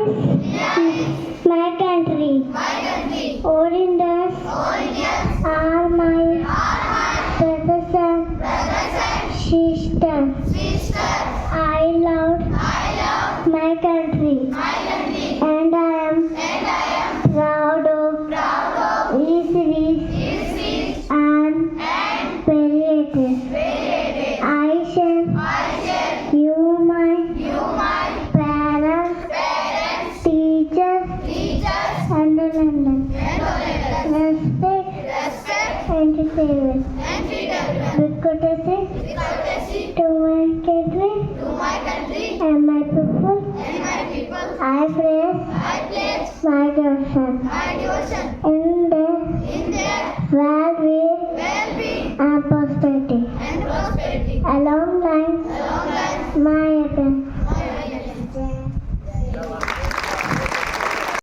is my country. All Indians are my brothers and sisters. I love my country, and I am proud of its rich and varied. I share you my parents, teachers, and the London. Respect and freedom. With courtesy to my country and my people, I place my devotion in their well-being and prosperity. Along lines, my